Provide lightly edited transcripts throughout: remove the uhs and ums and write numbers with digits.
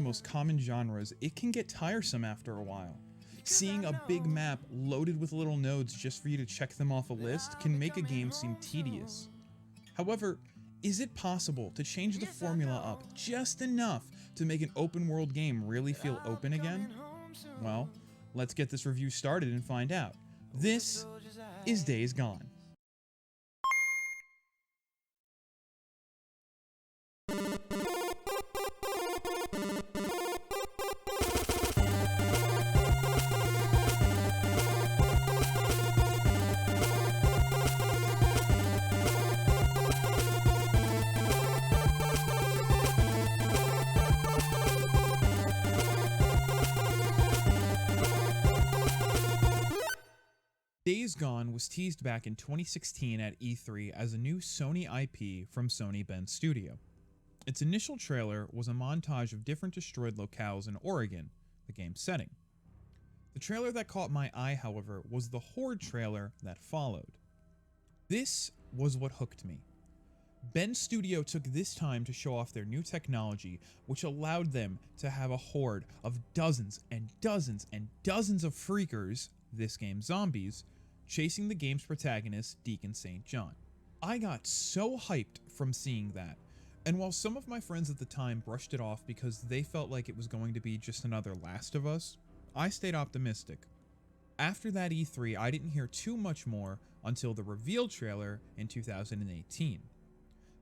most common genres, it can get tiresome after a while. Seeing a big map loaded with little nodes just for you to check them off a list can make a game seem tedious. However, is it possible to change the formula up just enough to make an open world game really feel open again? Well, let's get this review started and find out. This is Days Gone. Days Gone was teased back in 2016 at E3 as a new Sony IP from Sony Bend Studio. Its initial trailer was a montage of different destroyed locales in Oregon, the game's setting. The trailer that caught my eye, however, was the Horde trailer that followed. This was what hooked me. Bend Studio took this time to show off their new technology, which allowed them to have a horde of dozens and dozens and dozens of freakers, this game's zombies, chasing the game's protagonist, Deacon St. John. I got so hyped from seeing that, and while some of my friends at the time brushed it off because they felt like it was going to be just another Last of Us, I stayed optimistic. After that E3, I didn't hear too much more until the reveal trailer in 2018.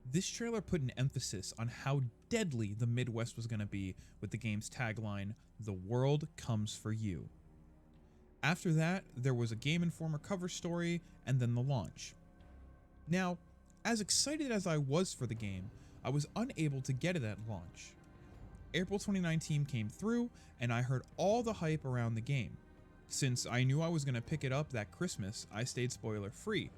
This trailer put an emphasis on how deadly the Midwest was going to be with the game's tagline, "The world comes for you." After that, there was a Game Informer cover story, and then the launch. Now, as excited as I was for the game, I was unable to get it at launch. April 2019 came through, and I heard all the hype around the game. Since I knew I was going to pick it up that Christmas, I stayed spoiler free,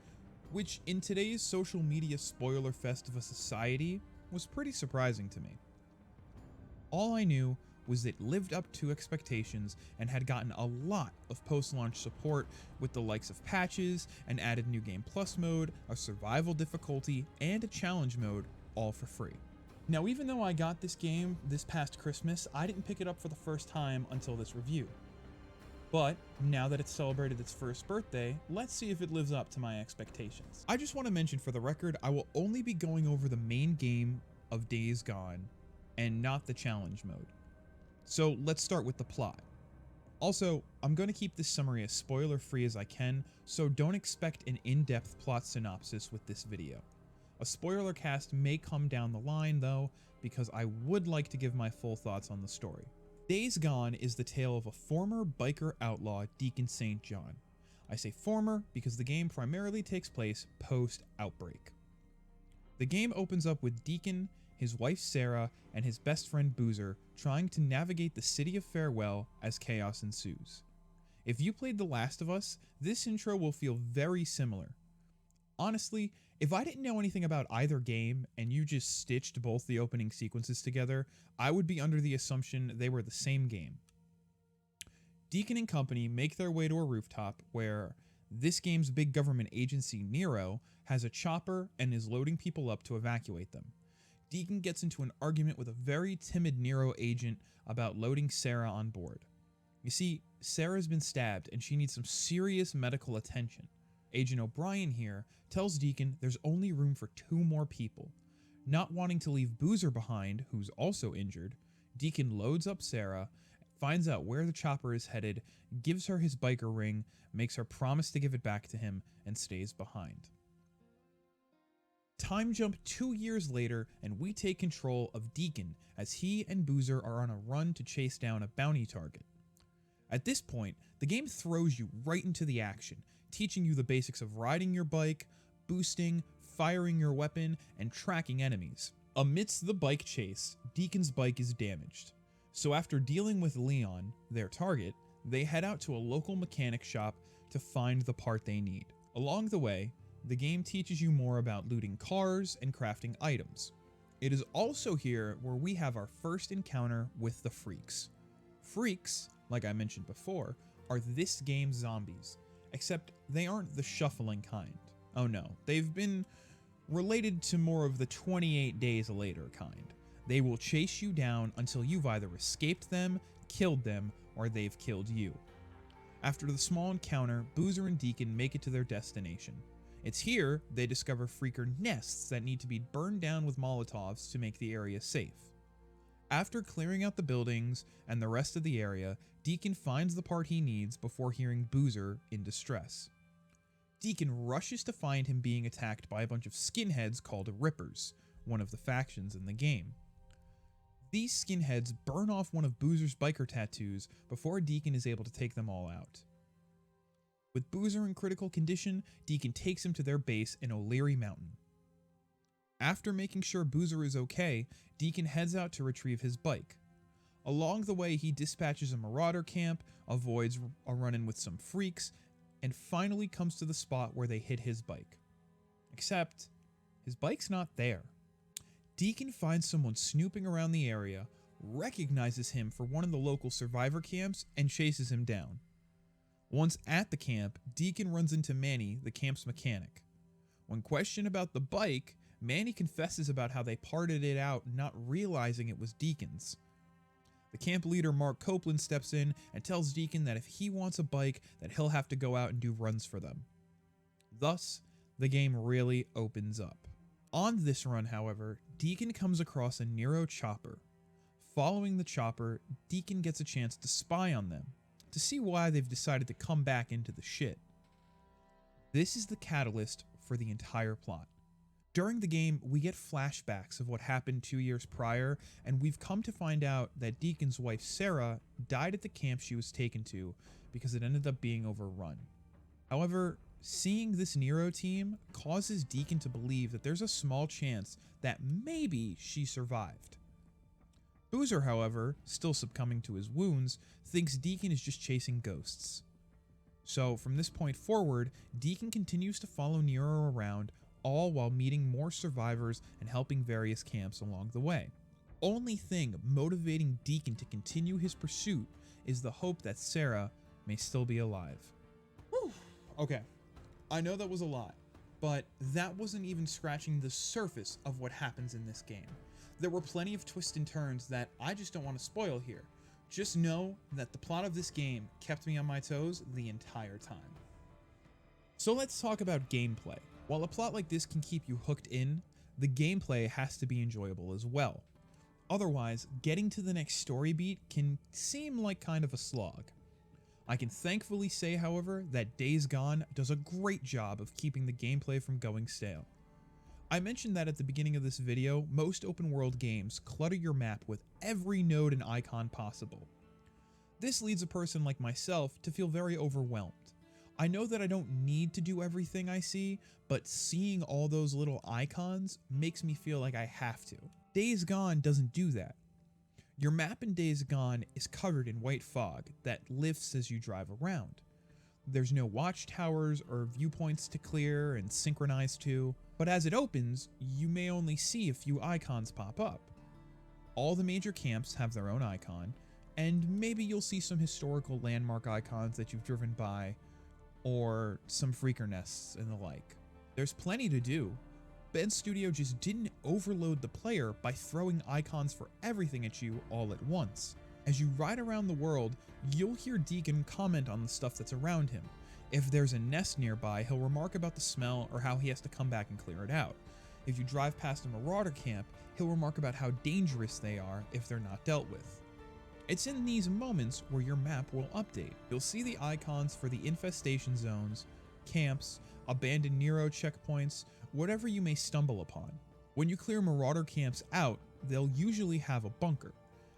which in today's social media spoiler fest of a society was pretty surprising to me. All I knew was it lived up to expectations and had gotten a lot of post-launch support with the likes of patches, an added New Game Plus mode, a survival difficulty, and a challenge mode, all for free. Now, even though I got this game this past Christmas, I didn't pick it up for the first time until this review. But now that it's celebrated its first birthday, let's see if it lives up to my expectations. I just want to mention for the record, I will only be going over the main game of Days Gone and not the challenge mode. So let's start with the plot. Also, I'm going to keep this summary as spoiler free as I can, so don't expect an in-depth plot synopsis with this video. A spoiler cast may come down the line though, because I would like to give my full thoughts on the story. Days Gone is the tale of a former biker outlaw, Deacon St. John. I say former because the game primarily takes place post-Outbreak. The game opens up with Deacon, his wife Sarah, and his best friend Boozer trying to navigate the city of Farewell as chaos ensues. If you played The Last of Us, this intro will feel very similar. Honestly, if I didn't know anything about either game and you just stitched both the opening sequences together, I would be under the assumption they were the same game. Deacon and company make their way to a rooftop where this game's big government agency, Nero, has a chopper and is loading people up to evacuate them. Deacon gets into an argument with a very timid Nero agent about loading Sarah on board. You see, Sarah's been stabbed and she needs some serious medical attention. Agent O'Brien here tells Deacon there's only room for 2 more people. Not wanting to leave Boozer behind, who's also injured, Deacon loads up Sarah, finds out where the chopper is headed, gives her his biker ring, makes her promise to give it back to him, and stays behind. Time jump 2 years later, and we take control of Deacon as he and Boozer are on a run to chase down a bounty target. At this point, the game throws you right into the action, teaching you the basics of riding your bike, boosting, firing your weapon, and tracking enemies. Amidst the bike chase, Deacon's bike is damaged. So after dealing with Leon, their target, they head out to a local mechanic shop to find the part they need. Along the way, the game teaches you more about looting cars and crafting items. It is also here where we have our first encounter with the Freaks. Freaks, like I mentioned before, are this game's zombies, except they aren't the shuffling kind. Oh no, they've been related to more of the 28 days later kind. They will chase you down until you've either escaped them, killed them, or they've killed you. After the small encounter, Boozer and Deacon make it to their destination. It's here they discover freaker nests that need to be burned down with Molotovs to make the area safe. After clearing out the buildings and the rest of the area, Deacon finds the part he needs before hearing Boozer in distress. Deacon rushes to find him being attacked by a bunch of skinheads called Rippers, one of the factions in the game. These skinheads burn off one of Boozer's biker tattoos before Deacon is able to take them all out. With Boozer in critical condition, Deacon takes him to their base in O'Leary Mountain. After making sure Boozer is okay, Deacon heads out to retrieve his bike. Along the way, he dispatches a marauder camp, avoids a run-in with some freaks, and finally comes to the spot where they hid his bike. Except, his bike's not there. Deacon finds someone snooping around the area, recognizes him for one of the local survivor camps, and chases him down. Once at the camp, Deacon runs into Manny, the camp's mechanic. When questioned about the bike, Manny confesses about how they parted it out, not realizing it was Deacon's. The camp leader Mark Copeland steps in and tells Deacon that if he wants a bike, that he'll have to go out and do runs for them. Thus, the game really opens up. On this run, however, Deacon comes across a Nero chopper. Following the chopper, Deacon gets a chance to spy on them, to see why they've decided to come back into the shit. This is the catalyst for the entire plot. During the game, we get flashbacks of what happened 2 years prior, and we've come to find out that Deacon's wife Sarah died at the camp she was taken to because it ended up being overrun. However, seeing this Nero team causes Deacon to believe that there's a small chance that maybe she survived. Boozer, however, still succumbing to his wounds, thinks Deacon is just chasing ghosts. So from this point forward, Deacon continues to follow Nero around, all while meeting more survivors and helping various camps along the way. Only thing motivating Deacon to continue his pursuit is the hope that Sarah may still be alive. Whew. Okay, I know that was a lot, but that wasn't even scratching the surface of what happens in this game. There were plenty of twists and turns that I just don't want to spoil here. Just know that the plot of this game kept me on my toes the entire time. So let's talk about gameplay. While a plot like this can keep you hooked in, the gameplay has to be enjoyable as well. Otherwise, getting to the next story beat can seem like kind of a slog. I can thankfully say, however, that Days Gone does a great job of keeping the gameplay from going stale. I mentioned that at the beginning of this video, most open world games clutter your map with every node and icon possible. This leads a person like myself to feel very overwhelmed. I know that I don't need to do everything I see, but seeing all those little icons makes me feel like I have to. Days Gone doesn't do that. Your map in Days Gone is covered in white fog that lifts as you drive around. There's no watchtowers or viewpoints to clear and synchronize to, but as it opens, you may only see a few icons pop up. All the major camps have their own icon, and maybe you'll see some historical landmark icons that you've driven by, or some freaker nests and the like. There's plenty to do. Ben Studio just didn't overload the player by throwing icons for everything at you all at once. As you ride around the world, you'll hear Deacon comment on the stuff that's around him. If there's a nest nearby, he'll remark about the smell or how he has to come back and clear it out. If you drive past a marauder camp, he'll remark about how dangerous they are if they're not dealt with. It's in these moments where your map will update. You'll see the icons for the infestation zones, camps, abandoned Nero checkpoints, whatever you may stumble upon. When you clear marauder camps out, they'll usually have a bunker.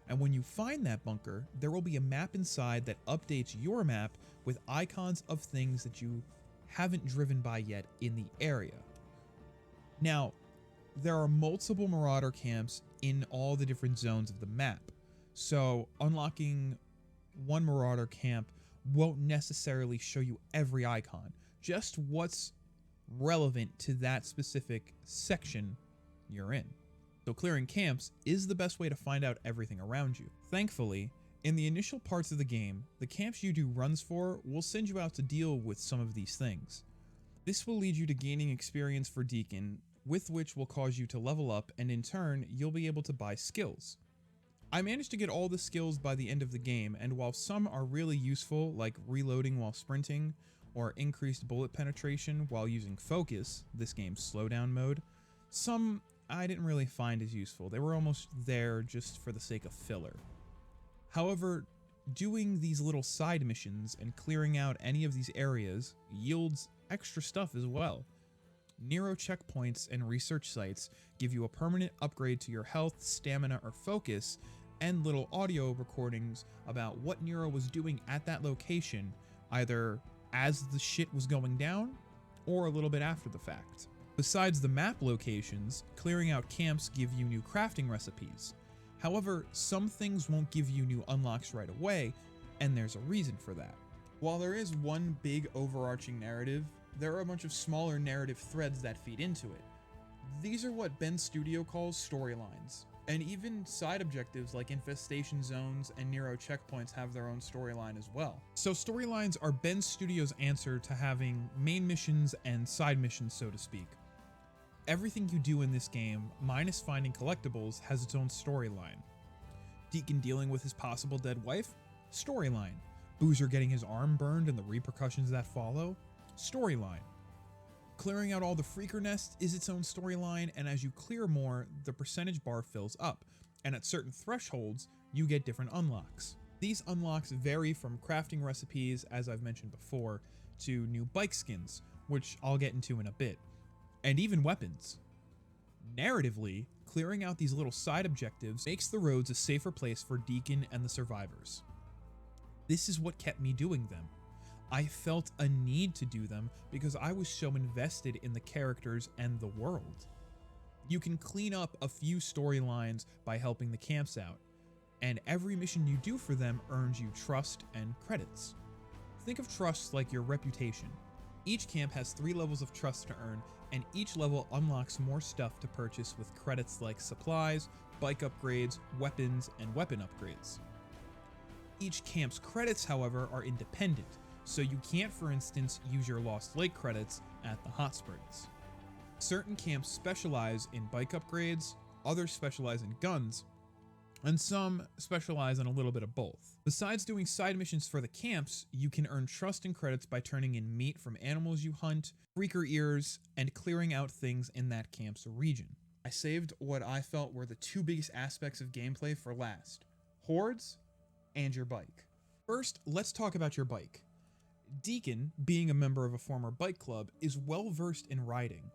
And when you find that bunker, there will be a map inside that updates your map with icons of things that you haven't driven by yet in the area. Now, there are multiple marauder camps in all the different zones of the map. So unlocking one marauder camp won't necessarily show you every icon, just what's relevant to that specific section you're in. So clearing camps is the best way to find out everything around you. Thankfully, in the initial parts of the game, the camps you do runs for will send you out to deal with some of these things. This will lead you to gaining experience for Deacon, with which will cause you to level up, and in turn, you'll be able to buy skills. I managed to get all the skills by the end of the game, and while some are really useful, like reloading while sprinting, or increased bullet penetration while using focus, this game's slowdown mode, some I didn't really find as useful. They were almost there just for the sake of filler. However, doing these little side missions and clearing out any of these areas yields extra stuff as well. Nero checkpoints and research sites give you a permanent upgrade to your health, stamina, or focus, and little audio recordings about what Nero was doing at that location, either as the shit was going down or a little bit after the fact. Besides the map locations, clearing out camps give you new crafting recipes. However, some things won't give you new unlocks right away, and there's a reason for that. While there is one big overarching narrative, there are a bunch of smaller narrative threads that feed into it. These are what Ben's studio calls storylines, and even side objectives like infestation zones and Nero checkpoints have their own storyline as well. So storylines are Ben's studio's answer to having main missions and side missions, so to speak. Everything you do in this game, minus finding collectibles, has its own storyline. Deacon dealing with his possible dead wife? Storyline. Boozer getting his arm burned and the repercussions that follow? Storyline. Clearing out all the freaker nests is its own storyline, and as you clear more, the percentage bar fills up, and at certain thresholds, you get different unlocks. These unlocks vary from crafting recipes, as I've mentioned before, to new bike skins, which I'll get into in a bit, and even weapons. Narratively, clearing out these little side objectives makes the roads a safer place for Deacon and the survivors. This is what kept me doing them. I felt a need to do them because I was so invested in the characters and the world. You can clean up a few storylines by helping the camps out, and every mission you do for them earns you trust and credits. Think of trust like your reputation. Each camp has 3 levels of trust to earn, and each level unlocks more stuff to purchase with credits like supplies, bike upgrades, weapons, and weapon upgrades. Each camp's credits, however, are independent, so you can't, for instance, use your Lost Lake credits at the hot springs. Certain camps specialize in bike upgrades, others specialize in guns, and some specialize in a little bit of both. Besides doing side missions for the camps, you can earn trust and credits by turning in meat from animals you hunt, freaker ears, and clearing out things in that camp's region. I saved what I felt were the 2 biggest aspects of gameplay for last: hordes and your bike. First, let's talk about your bike. Deacon, being a member of a former bike club, is well versed in riding.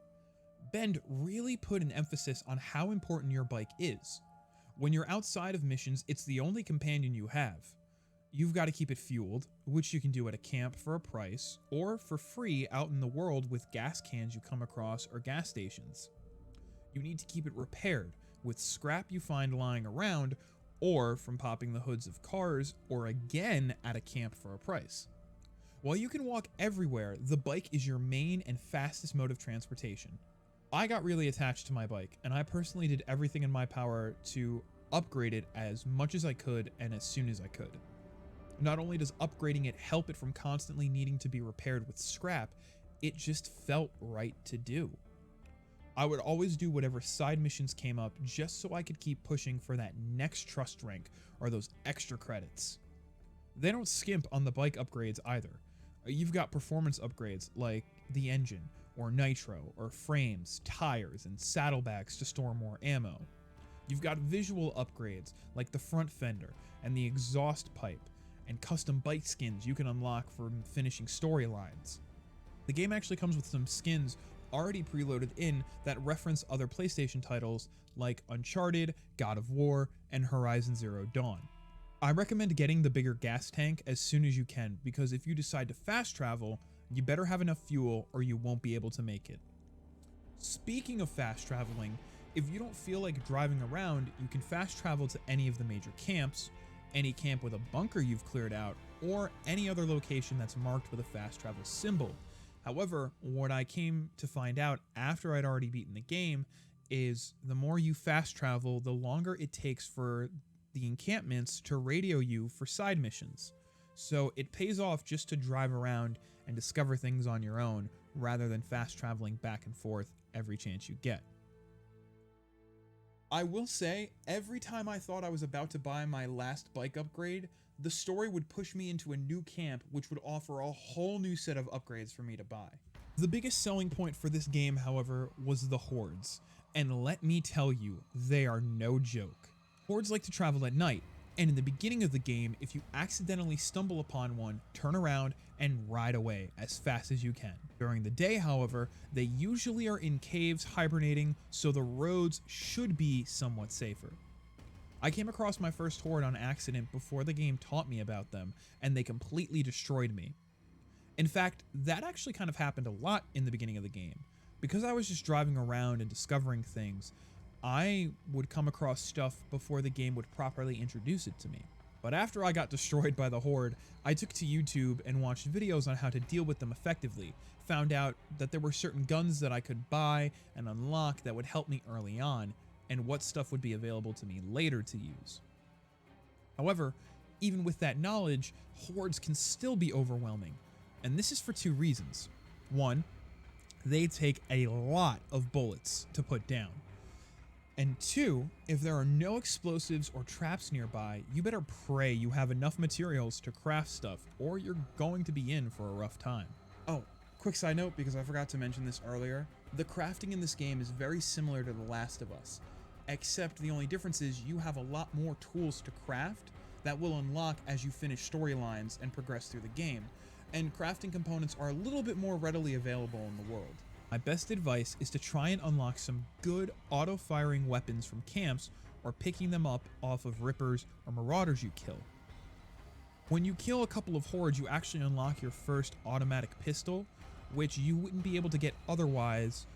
Ben really put an emphasis on how important your bike is. When you're outside of missions, it's the only companion you have. You've got to keep it fueled, which you can do at a camp for a price, or for free out in the world with gas cans you come across or gas stations. You need to keep it repaired with scrap you find lying around, or from popping the hoods of cars, or again at a camp for a price. While you can walk everywhere, the bike is your main and fastest mode of transportation. I got really attached to my bike, and I personally did everything in my power to upgrade it as much as I could and as soon as I could. Not only does upgrading it help it from constantly needing to be repaired with scrap, it just felt right to do. I would always do whatever side missions came up just so I could keep pushing for that next trust rank or those extra credits. They don't skimp on the bike upgrades either. You've got performance upgrades like the engine, or nitro, or frames, tires, and saddlebags to store more ammo. You've got visual upgrades like the front fender and the exhaust pipe, and custom bike skins you can unlock from finishing storylines. The game actually comes with some skins already preloaded in that reference other PlayStation titles like Uncharted, God of War, and Horizon Zero Dawn. I recommend getting the bigger gas tank as soon as you can, because if you decide to fast travel, you better have enough fuel or you won't be able to make it. Speaking of fast traveling, if you don't feel like driving around, you can fast travel to any of the major camps, any camp with a bunker you've cleared out, or any other location that's marked with a fast travel symbol. However, what I came to find out after I'd already beaten the game is the more you fast travel, the longer it takes for the encampments to radio you for side missions. So it pays off just to drive around and discover things on your own rather than fast traveling back and forth every chance you get. I will say, every time I thought I was about to buy my last bike upgrade, the story would push me into a new camp which would offer a whole new set of upgrades for me to buy. The biggest selling point for this game, however, was the hordes, and let me tell you, they are no joke. Hordes like to travel at night, and in the beginning of the game, if you accidentally stumble upon one, turn around and ride away as fast as you can. During the day, however, they usually are in caves hibernating, so the roads should be somewhat safer. I came across my first horde on accident before the game taught me about them, and they completely destroyed me. In fact, that actually kind of happened a lot in the beginning of the game. Because I was just driving around and discovering things, I would come across stuff before the game would properly introduce it to me. But after I got destroyed by the horde, I took to YouTube and watched videos on how to deal with them effectively, found out that there were certain guns that I could buy and unlock that would help me early on, and what stuff would be available to me later to use. However, even with that knowledge, hordes can still be overwhelming, and this is for two reasons. One, they take a lot of bullets to put down. And two, if there are no explosives or traps nearby, you better pray you have enough materials to craft stuff, or you're going to be in for a rough time. Oh, quick side note, because I forgot to mention this earlier, the crafting in this game is very similar to The Last of Us, except the only difference is you have a lot more tools to craft that will unlock as you finish storylines and progress through the game, and crafting components are a little bit more readily available in the world. My best advice is to try and unlock some good auto-firing weapons from camps or picking them up off of rippers or marauders you kill. When you kill a couple of hordes, you actually unlock your first automatic pistol, which you wouldn't be able to get otherwise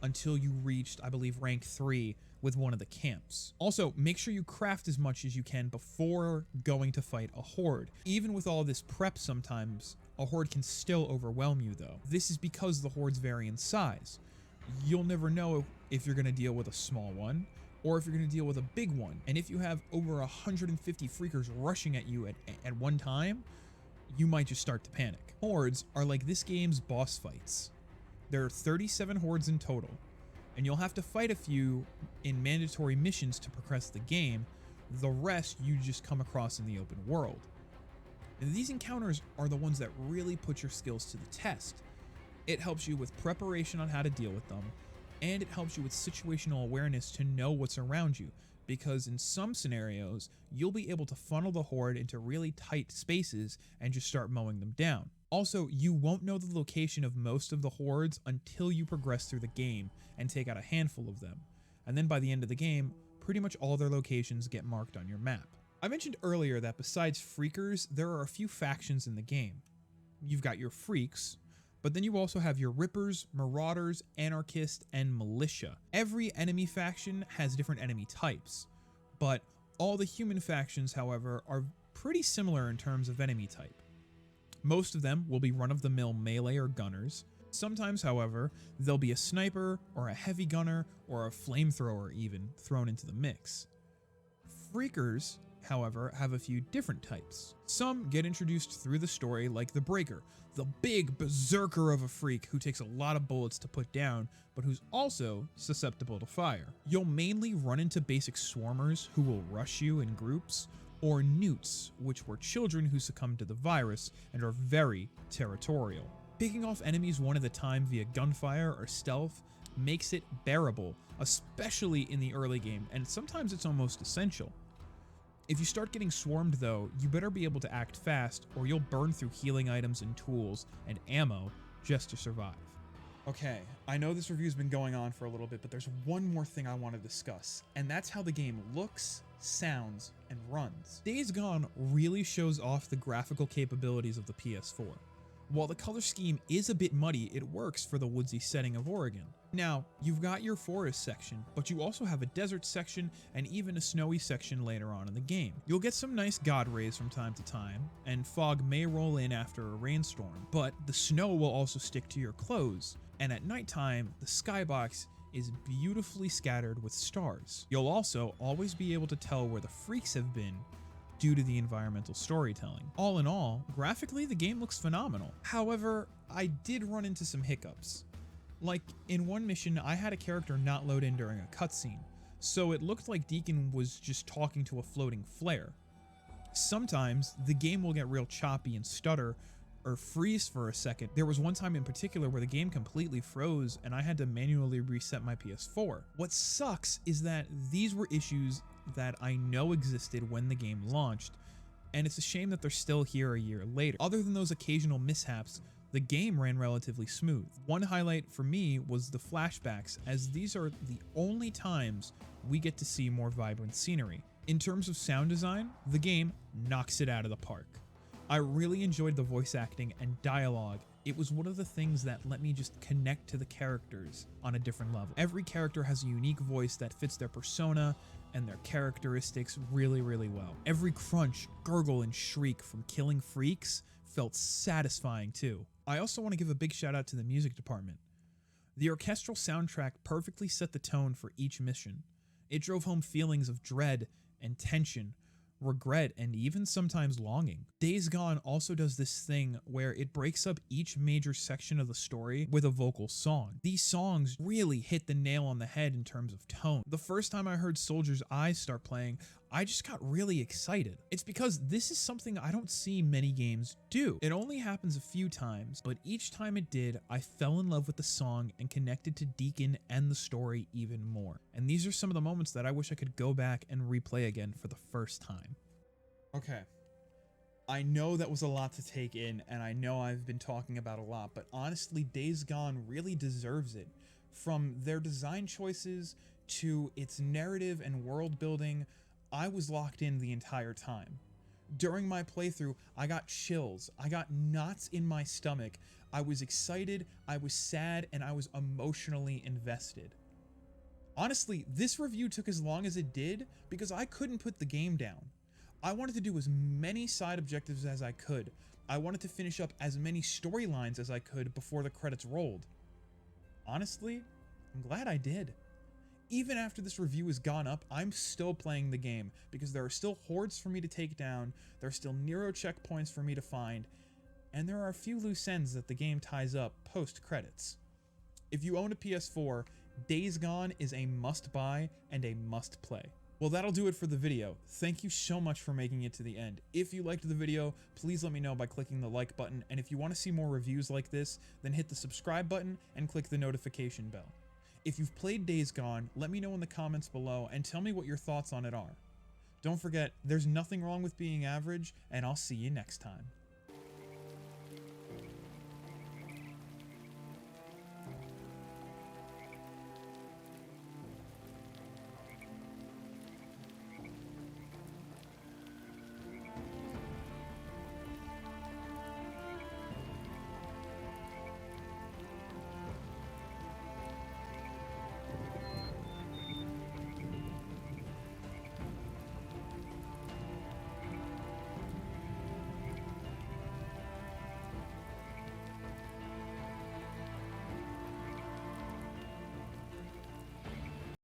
until you reached, I believe, rank 3 with one of the camps. Also, make sure you craft as much as you can before going to fight a horde. Even with all this prep sometimes, a horde can still overwhelm you though. This is because the hordes vary in size. You'll never know if you're going to deal with a small one or if you're going to deal with a big one. And if you have over 150 freakers rushing at you at one time, you might just start to panic. Hordes are like this game's boss fights. There are 37 hordes in total, and you'll have to fight a few in mandatory missions to progress the game. The rest you just come across in the open world. And these encounters are the ones that really put your skills to the test. It helps you with preparation on how to deal with them, and it helps you with situational awareness to know what's around you, because in some scenarios, you'll be able to funnel the horde into really tight spaces and just start mowing them down. Also, you won't know the location of most of the hordes until you progress through the game and take out a handful of them. And then by the end of the game, pretty much all their locations get marked on your map. I mentioned earlier that besides freakers, there are a few factions in the game. You've got your freaks, but then you also have your rippers, marauders, anarchists, and militia. Every enemy faction has different enemy types, but all the human factions, however, are pretty similar in terms of enemy type. Most of them will be run-of-the-mill melee or gunners. Sometimes, however, there'll be a sniper or a heavy gunner or a flamethrower even thrown into the mix. Freakers, however, have a few different types. Some get introduced through the story, like the Breaker, the big berserker of a freak who takes a lot of bullets to put down, but who's also susceptible to fire. You'll mainly run into basic swarmers who will rush you in groups, or newts, which were children who succumbed to the virus and are very territorial. Picking off enemies one at a time via gunfire or stealth makes it bearable, especially in the early game, and sometimes it's almost essential. If you start getting swarmed though, you better be able to act fast or you'll burn through healing items and tools and ammo just to survive. Okay, I know this review's been going on for a little bit, but there's one more thing I want to discuss, and that's how the game looks, sounds, and runs. Days Gone really shows off the graphical capabilities of the PS4. While the color scheme is a bit muddy, it works for the woodsy setting of Oregon. Now, you've got your forest section, but you also have a desert section and even a snowy section later on in the game. You'll get some nice god rays from time to time, and fog may roll in after a rainstorm, but the snow will also stick to your clothes, and at nighttime, the skybox is beautifully scattered with stars. You'll also always be able to tell where the freaks have been due to the environmental storytelling. All in all, graphically the game looks phenomenal. However, I did run into some hiccups. Like, in one mission, I had a character not load in during a cutscene, so it looked like Deacon was just talking to a floating flare. Sometimes, the game will get real choppy and stutter, or freeze for a second. There was one time in particular where the game completely froze and I had to manually reset my PS4. What sucks is that these were issues that I know existed when the game launched, and it's a shame that they're still here a year later. Other than those occasional mishaps, the game ran relatively smooth. One highlight for me was the flashbacks, as these are the only times we get to see more vibrant scenery. In terms of sound design, the game knocks it out of the park. I really enjoyed the voice acting and dialogue. It was one of the things that let me just connect to the characters on a different level. Every character has a unique voice that fits their persona and their characteristics really, really well. Every crunch, gurgle, and shriek from killing freaks felt satisfying too. I also want to give a big shout out to the music department. The orchestral soundtrack perfectly set the tone for each mission. It drove home feelings of dread and tension, regret, and even sometimes longing. Days Gone also does this thing where it breaks up each major section of the story with a vocal song. These songs really hit the nail on the head in terms of tone. The first time I heard Soldier's Eyes start playing, I just got really excited. It's because this is something I don't see many games do. It only happens a few times, but each time it did, I fell in love with the song and connected to Deacon and the story even more. And these are some of the moments that I wish I could go back and replay again for the first time. Okay. I know that was a lot to take in, and I know I've been talking about a lot, but honestly, Days Gone really deserves it. From their design choices to its narrative and world building, I was locked in the entire time. During my playthrough, I got chills, I got knots in my stomach, I was excited, I was sad, and I was emotionally invested. Honestly, this review took as long as it did because I couldn't put the game down. I wanted to do as many side objectives as I could. I wanted to finish up as many storylines as I could before the credits rolled. Honestly, I'm glad I did. Even after this review has gone up, I'm still playing the game because there are still hordes for me to take down, there are still Nero checkpoints for me to find, and there are a few loose ends that the game ties up post-credits. If you own a PS4, Days Gone is a must-buy and a must-play. Well, that'll do it for the video. Thank you so much for making it to the end. If you liked the video, please let me know by clicking the like button, and if you want to see more reviews like this, then hit the subscribe button and click the notification bell. If you've played Days Gone, let me know in the comments below and tell me what your thoughts on it are. Don't forget, there's nothing wrong with being average, and I'll see you next time.